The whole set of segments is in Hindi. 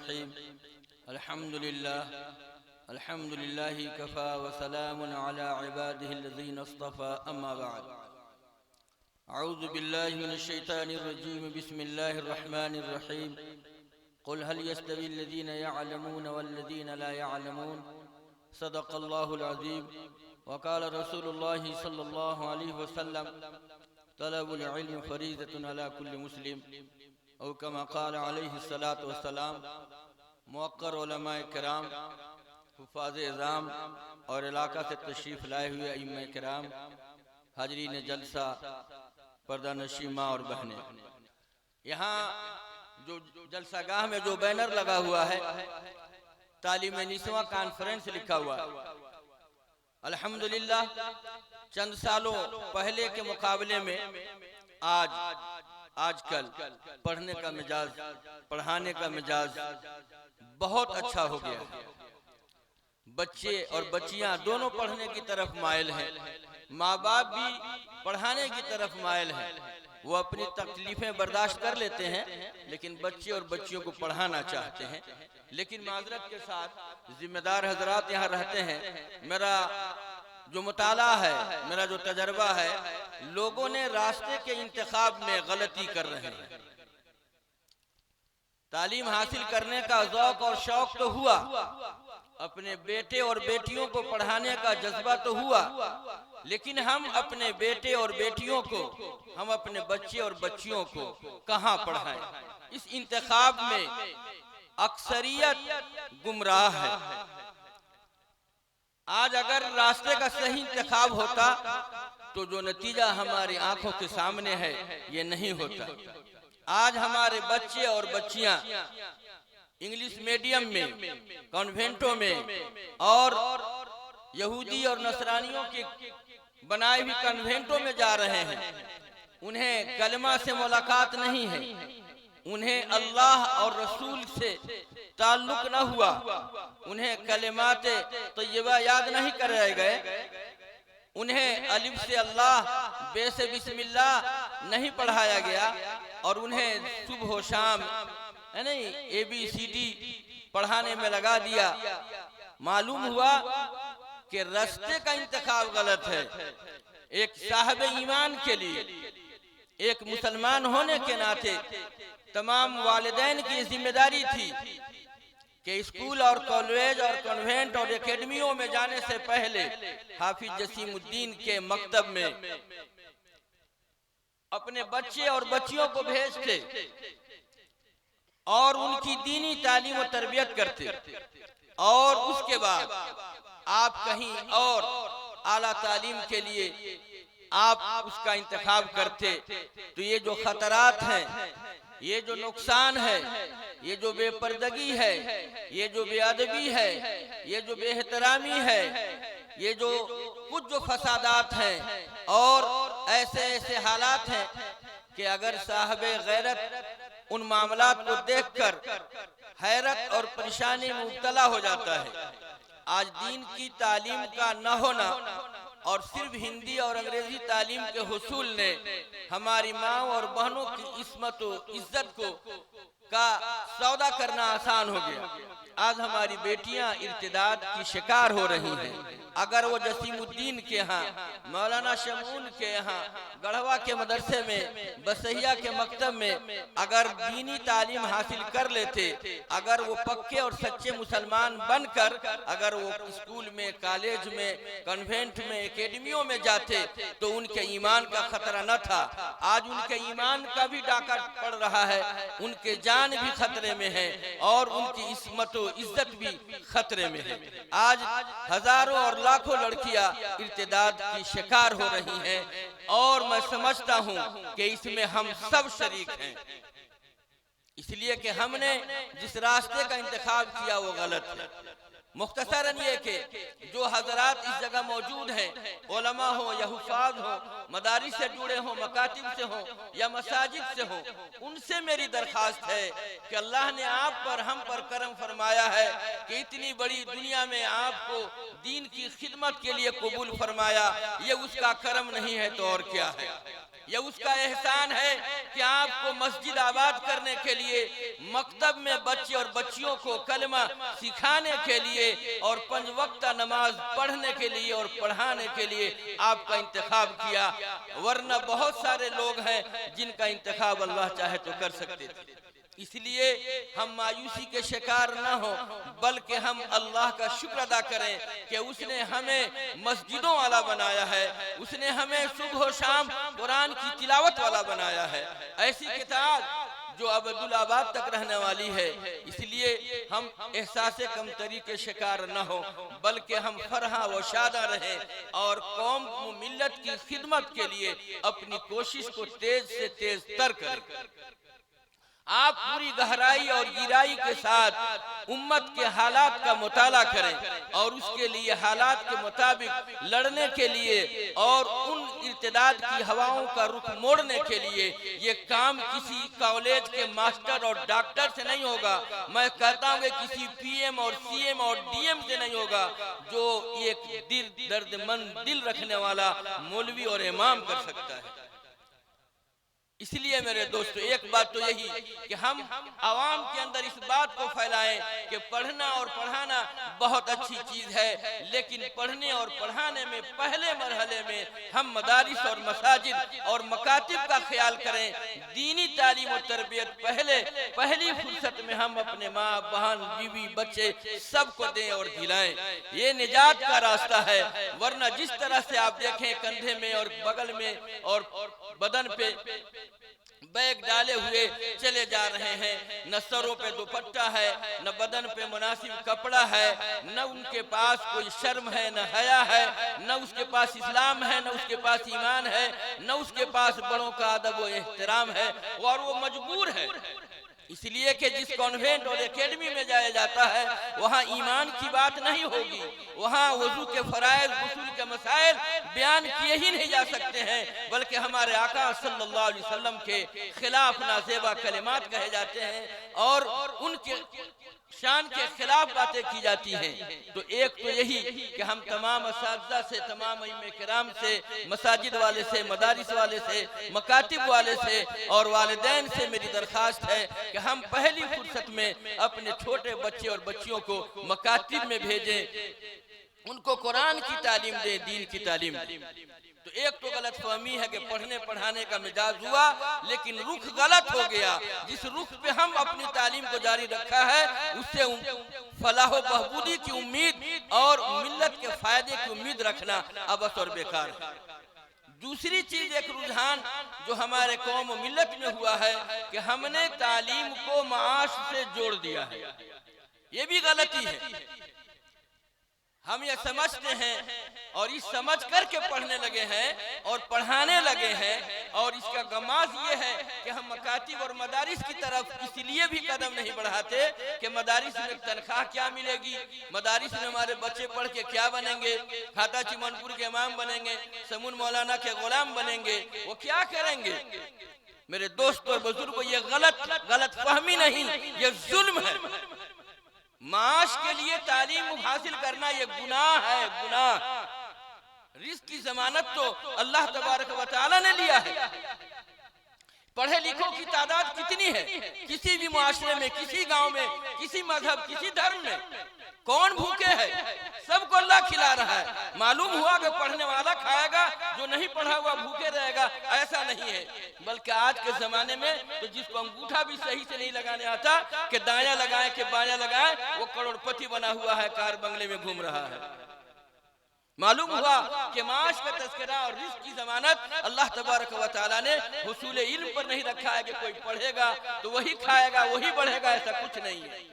रहीम अल्हम्दुलिल्लाह कफ़ा व सलामुन अला इबादिहिल्लज़ीना इस्तफ़ा अम्मा बअद अऊज़ु बिल्लाहि मिनश शैतानिर रजीम बिस्मिल्लाहिर रहमानिर रहीम क़ुल हल यस्तवील्लज़ीना यअलमून वल्लज़ीना ला यअलमून सदक़ल्लाहुल अज़ीम व क़ाल रसूलुल्लाहि सल्लल्लाहु अलैहि वसल्लम तलबुल इल्म फ़रीज़तुन अला कुल्लि मुस्लिम औ कमा क़ाल अलैहिस्सलातु वस्सलाम। मुअक्कर उलमाए किराम, हुफ़ाज़े इज़ाम और इलाका से तशरीफ़ लाए हुए अइम्माए किराम, हाज़रीन जलसा, पर्दानशी माँ और बहनें, यहाँ जो जलसागाह में जो बैनर लगा हुआ है तालीम निस्वां कॉन्फ्रेंस लिखा हुआ है। अल्हम्दुलिल्लाह चंद सालों पहले के मुकाबले में आजकल पढ़ने का मिजाज, पढ़ाने का मिजाज बहुत अच्छा हो गया है। बच्चे और बच्चियां दोनों पढ़ने की तरफ मायल हैं, माँ बाप भी पढ़ाने की तरफ मायल हैं। वो अपनी तकलीफें बर्दाश्त कर लेते हैं लेकिन बच्चे और बच्चियों को पढ़ाना चाहते हैं। लेकिन माजरत के साथ जिम्मेदार हजरात यहाँ रहते हैं, मेरा जो मुताला है, मेरा जो तजर्बा है, लोगों ने रास्ते के इंतखाब में गलती कर रहे हैं। तालीम हासिल करने का ज़ौक़ और शौक़ तो हुआ, अपने बेटे और बेटियों को पढ़ाने का जज्बा तो हुआ, लेकिन हम अपने बेटे और बेटियों को, हम अपने बच्चे और बच्चियों को कहाँ पढ़ाएं? इस इंतखाब में अक्सरियत गुमराह है। आज अगर रास्ते का सही इंतखाब होता तो जो नतीजा हमारी आंखों के सामने है ये नहीं होता। आज हमारे बच्चे और बच्चियां इंग्लिश मीडियम में, कॉन्वेंटों में और यहूदी और नसरानियों के बनाए हुए कॉन्वेंटों में जा रहे हैं। उन्हें कलमा से मुलाकात नहीं है, उन्हें अल्लाह और रसूल से ताल्लुक न हुआ, उन्हें कलिमाते तय्यबा याद नहीं कराए गए, उन्हें अलिफ से अल्लाह, बे से बिस्मिल्लाह नहीं पढ़ाया गया और उन्हें सुबह शाम है नहीं ABCD पढ़ाने में लगा दिया। मालूम हुआ कि रास्ते का इंतखाब गलत है। एक साहब ईमान के लिए, एक मुसलमान होने के नाते तमाम वालिदैन की जिम्मेदारी थी कि स्कूल और कॉलेज और कॉन्वेंट और एकेडमियों में जाने से पहले हाफिज जसीमुद्दीन के मकतब में अपने बच्चे और बच्चियों को भेजते और उनकी दीनी तालीम और तरबियत करते, और उसके बाद आप कहीं और आला तालीम के लिए आप उसका इंतखाब करते तो ये जो खतरात हैं, ये जो नुकसान है, ये जो बेपर्दगी है, ये जो बेअदबी है, ये जो बेहतरामी है, ये जो कुछ जो फसादात हैं और ऐसे ऐसे हालात हैं कि अगर साहबे गैरत उन मामलात को देखकर हैरत और परेशानी में मुब्तला हो जाता है। आज दीन की तालीम का न होना और सिर्फ हिंदी और अंग्रेजी तालीम के हुसूल ने हमारी माँ और बहनों की इस्मत और इज्जत को का सौदा करना आसान हो गया। आज हमारी बेटियां इर्तिदाद की शिकार हो रही हैं। अगर वो जसीमुद्दीन के यहाँ, मौलाना शमून के यहाँ, गढ़वा के मदरसे में, बसहिया के मकतब में अगर दीनी तालीम हासिल कर लेते, अगर वो पक्के और सच्चे मुसलमान बनकर अगर वो स्कूल में, कॉलेज में, कॉन्वेंट में, एकेडमियों में जाते तो उनके ईमान का खतरा न था। आज उनके ईमान का भी डाका पड़ रहा है, उनके जान भी खतरे में है और उनकी इस्मत और इज्जत भी खतरे में है। आज हजारों और लाखों लड़कियां इर्तिदाद की शिकार हो रही हैं और मैं समझता हूं कि इसमें हम सब शरीक हैं, इसलिए कि हमने जिस रास्ते का इंतखाब किया वो गलत है। मुख्तसरन ये कि जो हजरात इस जगह मौजूद हैं, उलमा हो या हुफ़ाज़ हो, मदारिस से जुड़े हो, मकातिब से हो या मसाजिद से हो, उनसे मेरी दरखास्त है कि अल्लाह ने आप पर, हम पर करम फरमाया है कि इतनी बड़ी दुनिया में आपको दीन की खिदमत के लिए कबूल फरमाया। ये उसका करम नहीं है तो और क्या है। ये उसका एहसान है कि आपको मस्जिद आबाद करने के लिए, मकतब में बच्चे और बच्चियों को कलमा सिखाने के लिए और 5 वक्त नमाज पढ़ने के लिए और पढ़ाने के लिए आपका इंतखाब किया। वरना बहुत सारे लोग हैं जिनका इंतखाब अल्लाह चाहे तो कर सकते थे। इसलिए हम मायूसी के शिकार न हो, बल्कि हम अल्लाह का शुक्र अदा करें कि उसने हमें मस्जिदों वाला बनाया है, उसने हमें सुबह शाम कुरान की तिलावत वाला बनाया है, ऐसी किताब जो अब्दुलाबाद तक रहने वाली है। इसलिए हम एहसास कमतरी के शिकार न हो, बल्कि हम फरहा व शादा रहें और कौम मिल्लत की खिदमत के लिए अपनी कोशिश को तेज से तेज तर करें। आप पूरी गहराई और गिराई के साथ उम्मत के हालात का मुताला करें और उसके लिए हालात के मुताबिक लड़ने के लिए और उन इर्तिदाद की हवाओं का रुख मोड़ने के लिए ये काम किसी कॉलेज के मास्टर और डॉक्टर से नहीं होगा। मैं कहता हूँ किसी पीएम और सीएम और डीएम से नहीं होगा, जो एक दर्दमंद दिल रखने वाला मौलवी और इमाम कर सकता है। इसलिए मेरे दोस्तों, एक बात तो यही कि हम आवाम के अंदर इस बात को फैलाएं कि पढ़ना और पढ़ाना बहुत अच्छी चीज है, लेकिन पढ़ने और पढ़ाने में पहले मरहले में हम मदारिस और मसाजिद और मकातिब का ख्याल करें। दीनी तालीम और तरबियत पहली फुर्सत में हम अपने माँ बहन बीवी बच्चे सबको दें और दिलाएं। ये निजात का रास्ता है। वरना जिस तरह से आप देखें कंधे में और बगल में और बदन पे बैग डाले हुए चले जा रहे हैं, न सरों पे दुपट्टा है, न बदन पे मुनासिब कपड़ा है, न उनके पास कोई शर्म है, न हया है, न उसके पास इस्लाम है, न उसके पास ईमान है, न उसके पास बड़ों का अदब व एहतराम है, और वो मजबूर है। इसलिए कि जिस कॉन्वेंट और एकेडमी में जाया जाता है वहाँ ईमान की बात नहीं होगी, वहाँ वजू के फराइज गुस्ल के मसाइल बयान किए ही नहीं जा सकते हैं, बल्कि हमारे आका सल्लल्लाहु अलैहि वसल्लम के खिलाफ नाज़ेबा कलिमात कहे जाते हैं और उनके शान के खिलाफ बातें की जाती हैं। तो एक तो यही कि हम तमाम असातिज़ा से, तमाम इमाम किराम से, मसाजिद वाले से, मदारिस वाले से, मकातिब वाले से और वालिदैन से मेरी दरखास्त है कि हम पहली फुर्सत में अपने छोटे बच्चे और बच्चियों को मकातिब में भेजें, उनको कुरान की तालीम दें, दीन की तालीम दें। तो एक तो गलत फहमी है कि पढ़ने पढ़ाने का मिजाज हुआ, लेकिन रुख गलत हो गया। जिस रुख पे हम अपनी तालीम को जारी रखा है उससे फलाह बहबूदी की उम्मीद और मिल्लत के फायदे की उम्मीद रखना अबस और बेकार है। दूसरी चीज, एक रुझान जो हमारे कौम मिल्लत में हुआ है कि हमने तालीम को माश से जोड़ दिया है। ये भी गलती है। हम ये समझते हैं और इस समझ करके पढ़ने लगे हैं और पढ़ाने लगे हैं, और इसका गमाज ये है कि हम मकातिब और मदारिस की तरफ इसलिए भी कदम नहीं बढ़ाते कि मदारिस में तनख्वाह क्या मिलेगी, मदारिस में हमारे बच्चे पढ़ के क्या बनेंगे, खाता चिमनपुर के इमाम बनेंगे, समून मौलाना के गुलाम बनेंगे, वो क्या करेंगे। मेरे दोस्तों और बुजुर्गों, ये गलत फहमी नहीं, ये जुल्म है। माश के लिए तालीम हासिल करना ये गुनाह है, गुनाह। रिस्क की जमानत तो अल्लाह तबारक व तआला ने लिया है। पढ़े लिखों की तादाद कितनी है किसी भी मुआशरे में, किसी गांव में, किसी मजहब, किसी धर्म में? कौन भूखे है? सबको अल्लाह खिला रहा है। मालूम हुआ कि पढ़ने वाला खाएगा, जो नहीं पढ़ा हुआ भूखे रहेगा, ऐसा नहीं है। बल्कि आज के जमाने में तो जिसको अंगूठा भी सही से नहीं लगाने आता कि दाया लगाए कि बाया लगाए, वो करोड़पति बना हुआ है, कार बंगले में घूम रहा है। मालूम हुआ कि माश का तस्करा और रिस्क की जमानत अल्लाह तबारक व तआला ने हुसूल इल्म पर नहीं रखा है कि कोई पढ़ेगा तो वही खाएगा, वही बढ़ेगा, ऐसा कुछ नहीं है।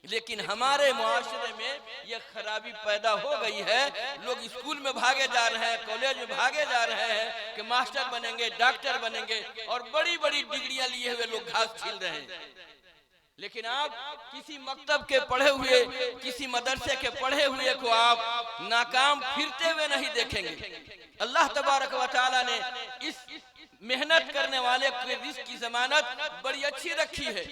लेकिन हमारे मुआशरे में यह खराबी पैदा हो गई है। लोग स्कूल में भागे जा रहे हैं, कॉलेज में भागे जा रहे हैं कि मास्टर बनेंगे, डॉक्टर बनेंगे, और बड़ी बड़ी डिग्रियां लिए हुए लोग घास छील रहे हैं। लेकिन आप किसी मकतब के पढ़े हुए, किसी मदरसे के पढ़े हुए को आप नाकाम फिरते हुए नहीं देखेंगे। अल्लाह तबारक व तआला ने इस मेहनत करने वाले के रिस्क की जमानत बड़ी अच्छी रखी है।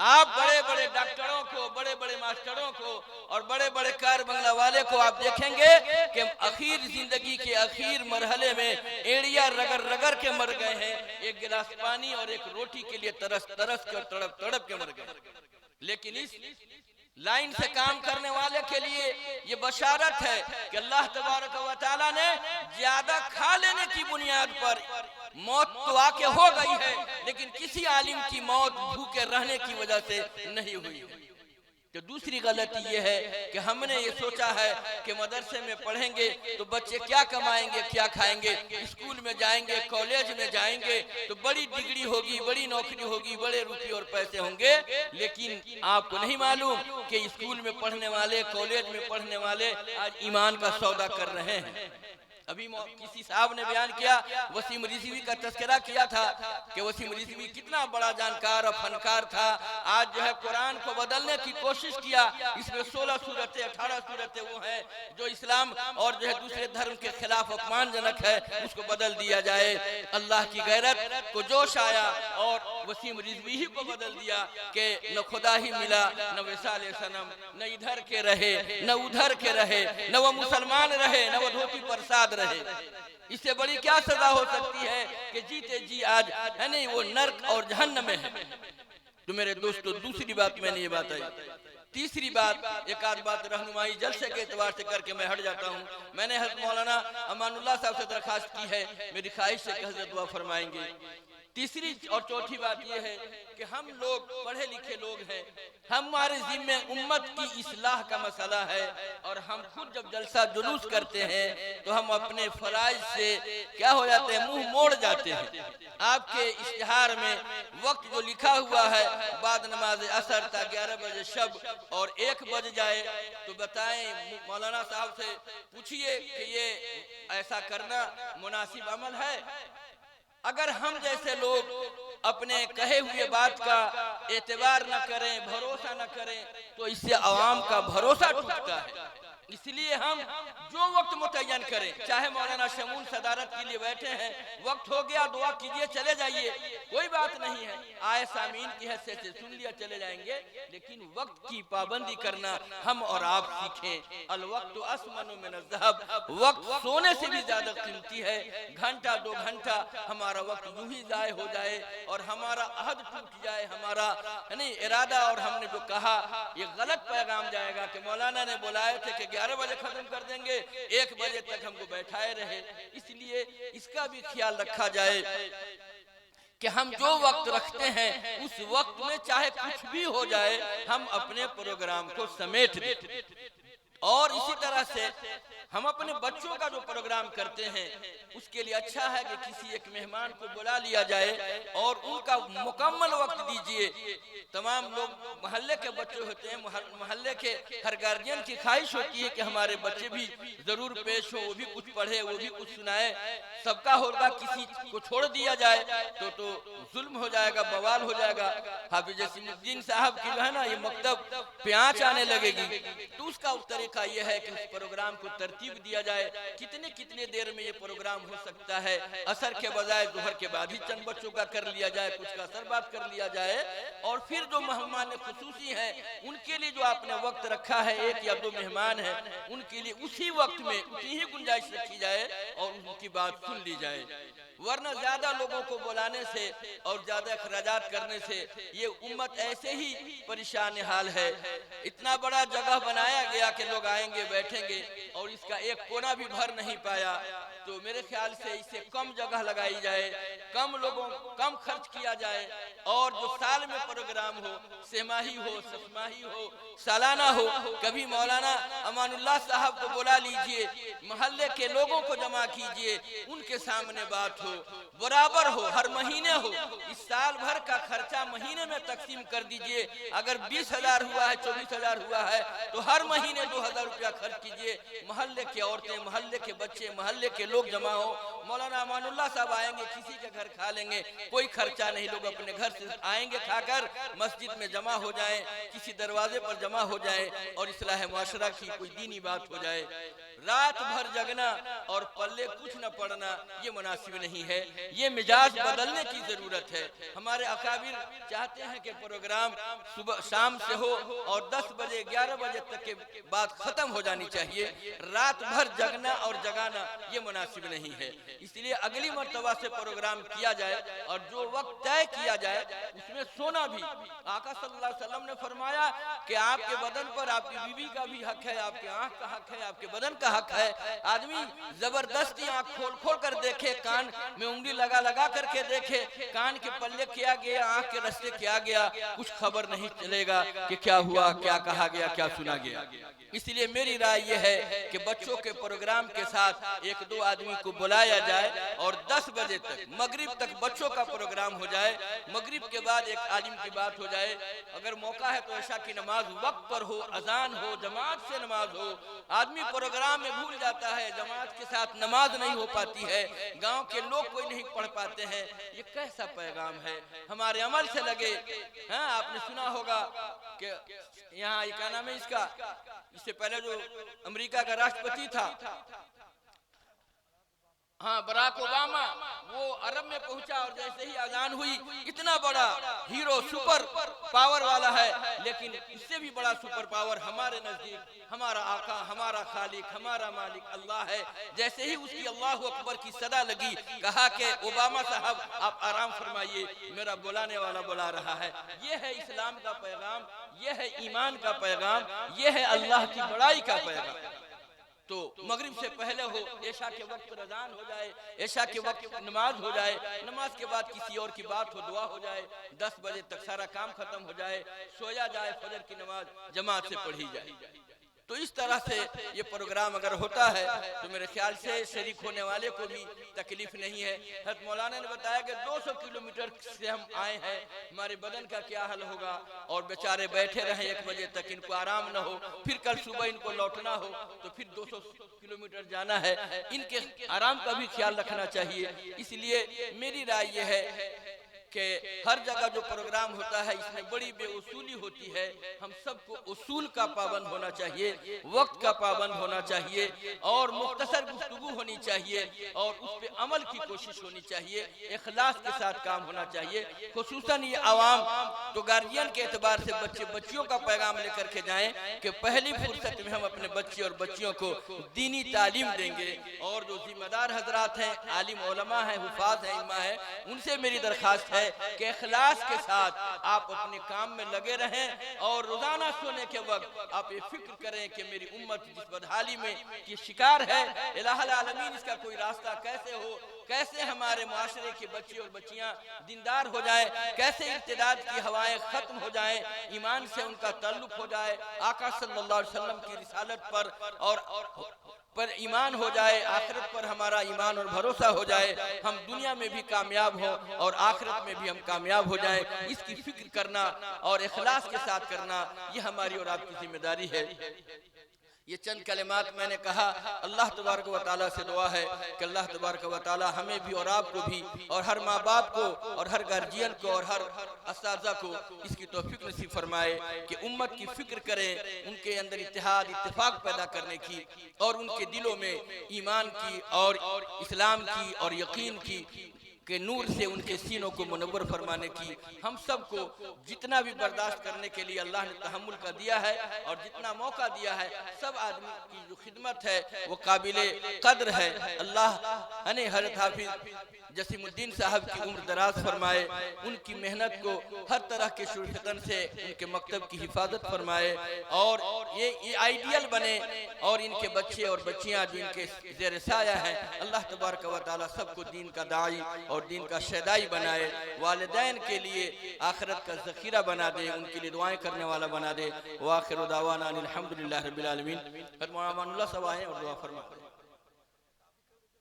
आप बड़े बड़े डॉक्टरों को, बड़े बड़े मास्टरों को और बड़े बड़े कार बंगला वाले को आप देखेंगे कि आखिर जिंदगी के आखिर मरहले में एड़िया रगड़ रगड़ के मर गए हैं, एक गिलास पानी और एक रोटी के लिए तरस तरस कर तड़प तड़प के मर गए। लेकिन इस लाइन से काम करने वाले के लिए ये बशारत है कि अल्लाह तबारक व तआला ने ज्यादा खा लेने की बुनियाद पर मौत तो आके हो गई है, लेकिन किसी आलिम की मौत भूखे रहने की वजह से नहीं हुई। तो दूसरी गलती ये है कि हमने ये सोचा है कि मदरसे में पढ़ेंगे तो बच्चे क्या कमाएंगे, क्या खाएंगे, स्कूल में जाएंगे, कॉलेज में जाएंगे तो बड़ी डिग्री होगी, बड़ी नौकरी होगी, बड़े रुपये और पैसे होंगे। लेकिन आपको नहीं मालूम कि स्कूल में पढ़ने वाले, कॉलेज में पढ़ने वाले आज ईमान का सौदा कर रहे हैं। अभी किसी साहब ने बयान किया, वसीम रिजवी का तस्करा किया था कि वसीम रिजवी कितना बड़ा जानकार और फनकार था। आज जो है कुरान को बदलने की कोशिश किया, इसमें 16 सूरतें 18 सूरतें वो हैं जो इस्लाम और जो है दूसरे धर्म के खिलाफ अपमानजनक है, उसको बदल दिया जाए। अल्लाह की गैरत को जोश आया और वसीम रिजवी ही को बदल दिया कि न खुदा ही मिला, न वैसाल सनम, न इधर के रहे न उधर के रहे, न वो मुसलमान रहे न वो धोती प्रसाद रहे। इससे बड़ी क्या सजा हो सकती है कि जीते जी आज है नहीं वो नर्क और जहन्नम में है। तो मेरे दोस्तों, दूसरी बात मैंने ये बात आई। तीसरी बात, एक आध बात रहनुमाई जलसे के एतबार से करके मैं हट जाता हूँ। मैंने हज़रत मौलाना अमानुल्लाह साहब से दरखास्त की है, मेरी ख्वाहिश है कि हज़रत दुआ फरमाएंगे। तीसरी और चौथी बात यह है कि हम लोग पढ़े लिखे लोग हैं, हमारे जिम्मे उम्मत की इस्लाह का मसला है और हम खुद जब जलसा जुलूस करते हैं तो हम अपने फराइज से क्या हो जाते हैं, मुंह मोड़ जाते हैं। आपके इश्तिहार में वक्त जो लिखा हुआ है बाद नमाज असर था 11 बजे शब और 1 बज जाए, तो बताएं मौलाना साहब से पूछिए कि ये ऐसा करना मुनासिब अमल है? अगर हम जैसे लोग अपने कहे हुए बात का एतबार न करें, भरोसा न करें, तो इससे आवाम का भरोसा टूटता है। इसलिए हम जो वक्त मुतय्यन करें, चाहे मौलाना शमूल सदारत के लिए बैठे हैं, वक्त हो गया दुआ कीजिए चले जाइए, कोई बात नहीं है, आए सामीन की हैसियत से सुन लिया चले जाएंगे, लेकिन वक्त की पाबंदी करना हम और आप सीखें। अल वक्त अस्मनु मिन अज़्ज़हब, वक्त सोने से भी ज्यादा कीमती है। घंटा 2 घंटा हमारा वक्त यूं ही जाए हो जाए और हमारा अहद टूट जाए, हमारा नहीं इरादा और हमने जो कहा ये गलत पैगाम जाएगा कि मौलाना ने बुलाए थे कि 11 बजे खत्म कर देंगे, 1 बजे तक हमको बैठाए रहे। इसलिए इसका भी ख्याल रखा जाए कि हम जो वक्त रखते हैं उस वक्त में चाहे कुछ भी हो जाए हम अपने प्रोग्राम को समेट दें। और इसी तरह से हम अपने बच्चों का जो प्रोग्राम करते हैं उसके लिए अच्छा है कि किसी एक मेहमान को बुला लिया जाए और उनका मुकम्मल वक्त दीजिए। तमाम लोग मोहल्ले के बच्चे होते हैं, मोहल्ले के हर गार्जियन की ख्वाहिश होती है कि हमारे बच्चे भी जरूर पेश हो, वो भी कुछ पढ़े, वो भी कुछ सुनाए। सबका होगा, किसी को छोड़ दिया जाए तो जुल्म हो जाएगा, बवाल हो जाएगा। हाफिज सिमुद्दीन साहब की जो है ना ये मकतब पे आँच आने लगेगी, तो उसका तरीका यह है कि उस प्रोग्राम को तरतीब दिया जाए। कितने देर में ये प्रोग्राम हो सकता है, असर के बजाय जोहर के बाद ही चंद बच्चों का कर लिया जाए, कुछ का असर बात कर लिया जाए। और फिर जो मेहमान खुसूसी हैं उनके लिए जो आपने वक्त रखा है, 1 या 2 मेहमान हैं, उनके लिए उसी वक्त में उतनी ही गुंजाइश रखी जाए और उनकी बात सुन ली जाए। वरना ज्यादा लोगों को बुलाने से और ज्यादा अखराजात करने से ये उम्मत ऐसे ही परेशान हाल है। इतना बड़ा जगह बनाया गया कि लोग आएंगे बैठेंगे और इसका एक कोना भी भर नहीं पाया। तो मेरे ख्याल से इसे कम जगह लगाई जाए, कम खर्च किया जाए और जो साल में प्रोग्राम हो, सेमाही हो, सतमाही हो, सालाना हो, कभी मौलाना अमानुल्लाह साहब को बुला लीजिए, मोहल्ले के लोगों को जमा कीजिए, उनके सामने बात हो, बराबर हो, हर महीने हो। इस साल भर का खर्चा महीने में तकसीम कर दीजिए। अगर 20,000 हुआ है, 24,000 हुआ है तो हर महीने 1000 रुपया खर्च कीजिए, मोहल्ले के औरतें, मोहल्ले के बच्चे, मोहल्ले के लोग जमा हो, मौलाना अमानुल्लाह साहब आएंगे, किसी के घर खा लेंगे, कोई खर्चा नहीं, लोग अपने घर से आएंगे खाकर, मस्जिद में जमा हो जाएं, किसी दरवाजे पर जमा हो जाए और इस्लाह मुआशरा की कोई दीनी बात हो जाए। रात भर जगना और पल्ले कुछ न पड़ना ये मुनासिब नहीं है, ये मिजाज बदलने की जरूरत है। हमारे अकाबिर चाहते हैं कि प्रोग्राम सुबह शाम से हो और 10 बजे 11 बजे तक के बाद खत्म हो जानी चाहिए। रात भर जगना और जगाना ये मुनासिब नहीं है, इसलिए अगली मर्तबा से प्रोग्राम किया जाए और जो वक्त तय किया जाए उसमें सोना भी। आका सल्लल्लाहु अलैहि वसल्लम ने फरमाया कि आपके बदन पर आपकी बीवी का भी हक है, आपके आंख का हक है, आपके बदन का हक है। आदमी जबरदस्ती आंख खोल खोल कर देखे, कान में उंगली लगा लगा करके देखे, कान के पल्ले क्या गया, आंख के रास्ते क्या गया, कुछ खबर नहीं चलेगा कि क्या हुआ, क्या कहा गया, क्या सुना गया। इसलिए मेरी राय यह है कि बच्चों के प्रोग्राम के साथ 1-2 आदमी को बुलाया जाए और 10 बजे तक मगरिब तक बच्चों का प्रोग्राम हो जाए। मगरिब के बाद एक आलिम की बात हो जाए, अगर मौका है तो ऐशा की नमाज वक्त पर हो, अजान हो, जमात से नमाज हो। आदमी प्रोग्राम में भूल जाता है, जमात के साथ नमाज नहीं हो पाती है, गांव के लोग कोई नहीं पढ़ पाते हैं। ये कैसा पैगाम है? हमारे अमल से लगे। हाँ, आपने सुना होगा कि यहाँ क्या नाम है इसका, इससे पहले जो अमेरिका का राष्ट्रपति था, हाँ बराक ओबामा, वो अरब में पहुंचा और जैसे ही अजान हुई, इतना बड़ा हीरो सुपर पावर वाला है, लेकिन इससे भी बड़ा सुपर पावर हमारे नजदीक हमारा आका, हमारा खालिक, हमारा मालिक अल्लाह है। जैसे ही उसकी अल्लाहु अकबर की सदा लगी, कहा कि ओबामा साहब आप आराम फरमाइए, मेरा बुलाने वाला बुला रहा है। ये है इस्लाम का पैगाम, ये है ईमान का पैगाम, ये है अल्लाह की बड़ाई का पैगाम। तो मगरिब से पहले हो, ऐशा के वक्त अज़ान हो जाए, ऐशा के वक्त नमाज हो जाए, नमाज के बाद किसी और की बात हो, दुआ हो जाए, 10 बजे तक सारा काम खत्म हो जाए, सोया जाए, फजर की नमाज जमात से पढ़ी जाए। तो इस तरह से ये प्रोग्राम अगर होता है तो मेरे ख्याल से शरीक होने वाले को भी तकलीफ नहीं है। हज़रत मौलाना ने बताया कि 200 किलोमीटर से हम आए हैं, हमारे बदन का क्या हाल होगा, और बेचारे बैठे रहे 1 बजे तक, इनको आराम न हो, फिर कल सुबह इनको लौटना हो तो फिर 200 किलोमीटर जाना है। इनके आराम का भी ख्याल रखना चाहिए। इसलिए मेरी राय ये है कि हर जगह जो प्रोग्राम होता है इसमें बड़ी बेउसूली होती है। हम सबको उसूल का पाबंद होना चाहिए, वक्त का पाबंद होना चाहिए और मुख्तसर गुफ्तगू होनी चाहिए और उस पर अमल की कोशिश होनी चाहिए, इखलास के साथ काम होना चाहिए। खुसूसन ये आवाम तो गार्जियन के एतबार से बच्चे बच्चियों का पैगाम लेकर के जाएं कि पहली फुर्सत में हम अपने बच्चे और बच्चियों को दीनी तालीम देंगे। और जो जिम्मेदार हजरात हैं, आलिम उलमा हैं, हुफाज हैं, इमाम हैं, उनसे मेरी दरखास्त है कि इखलास के साथ आप अपने काम में लगे रहें और रोजाना सोने के वक्त आप ये फिक्र करें कि मेरी उम्मत जिस बदहाली में की शिकार है, इलाहुल आलमीन इसका कोई रास्ता कैसे हो, कैसे हमारे माशरे के बच्चे और बच्चियां दीनदार हो जाए, कैसे इर्तिदाद की हवाएं खत्म हो जाए, ईमान से उनका ताल्लुक हो जाए, आका सल्लल्लाहु अलैहि वसल्लम की रिसालत पर ईमान हो जाए, आखिरत पर हमारा ईमान और भरोसा हो जाए, हम दुनिया में भी कामयाब हो और आखिरत में भी हम कामयाब हो जाए। इसकी फिक्र करना और इखलास के साथ करना ये हमारी और आपकी जिम्मेदारी है। ये चंद कलिमात मैंने कहा। अल्लाह तबारक व तआला से दुआ है कि अल्लाह तबारक व तआला हमें भी और आपको भी और हर माँ बाप को और हर गार्जियन को और हर असातिज़ा को इसकी तौफीक नसीब फरमाए कि उम्मत की फिक्र करें, उनके अंदर इत्तेहाद इत्तेफाक पैदा करने की और उनके दिलों में ईमान की और इस्लाम की और यकीन की के नूर से उनके सीनों को मुनव्वर फरमाने की। हम सबको जितना भी बर्दाश्त करने के लिए अल्लाह ने तहम्मुल का दिया है और जितना मौका दिया है, सब आदमी की जो खिदमत है वो काबिले कद्र है। अल्लाह हज़रत हाफिज जसीमुद्दीन साहब की उम्र दराज फरमाए, उनकी मेहनत को हर तरह के शुरफतन से उनके मकतब की हिफाजत फरमाए और ये आइडियल बने और इनके बच्चे और बच्चियां जो इनके ज़ेर साया हैं, अल्लाह तबारक व तआला सबको दीन का दाई और दीन का शहदाई बनाए, वालिदैन के लिए आखिरत का ज़ख़ीरा बना दे, उनके लिए दुआएं करने वाला बना दे। व आखिरु दावाना अनिल हम्दुलिल्लाहि रब्बिल आलमीन। मौलाना अमानुल्लाह साहब आए और दुआ फरमा।